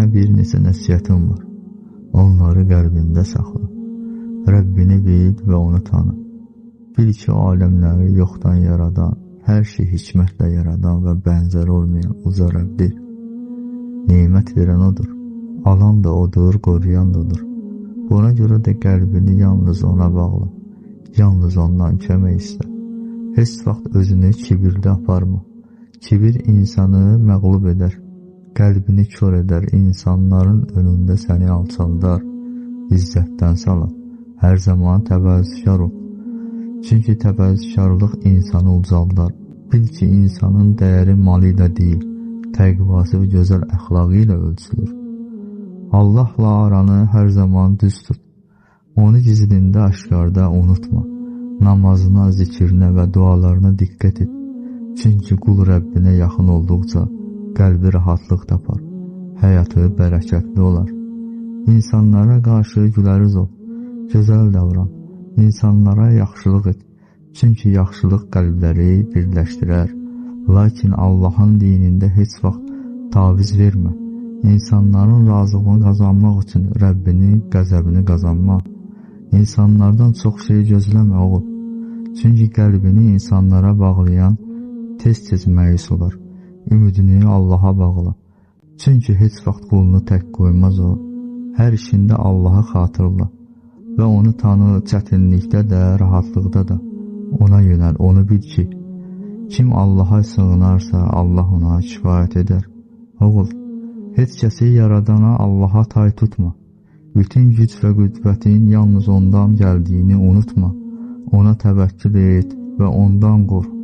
Sənə bir neçə nəsihətim var. Onları qəlbində saxla. Rəbbini bil və onu tanı. Bil ki, aləmləri yoxdan yaradan, hər şey hikmətlə yaradan və bənzər olmayan uca Rəbdir. Nemət verən odur, alan da odur, qoruyan da odur. Buna görə də qəlbini yalnız ona bağla, yalnız ondan kömək istə. Heç vaxt özünü kibirli aparma. Kibir insanı məğlub edər, qəlbini kör edər, insanların önündə səni alçaldar, izzətdən salar. Hər zaman təvəzzükar ol. Çünki təvəzzükarlıq insanı ucaldar. Bil ki, insanın dəyəri malı ilə deyil, təqvası və gözəl əxlaqı ilə ölçülür. Allahla aranı hər zaman düz tut. Onu gizlində, aşkarda unutma. Namazına, zikrinə və dualarına diqqət et. Çünki qul Rəbbinə yaxın olduqca qəlbi rahatlıq tapar, həyatı bərəkətli olar. İnsanlara qarşı güləriz ol, gözəl davran, insanlara yaxşılıq et. Çünki yaxşılıq qəlbləri birləşdirər. Lakin Allahın dinində heç vaxt taviz vermə. İnsanların razılığını qazanmaq üçün Rəbbinin qəzəbini qazanma. İnsanlardan çox şey gözləmə oğul. Çünki qəlbini insanlara bağlayan tez-tez məyus olar. Ümidini Allaha bağla. Çünki heç vaxt qulunu tək qoymaz o. Hər işində Allahı xatırla və onu tanı, çətinlikdə də, rahatlıqda da. Ona yönəl, onu bil ki, kim Allaha sığınarsa Allah ona kifayət edər. Oğul, heç kəsi yaradana Allaha tay tutma. Bütün güc və qüdrətin yalnız ondan gəldiyini unutma. Ona təvəkkül et və ondan qorx.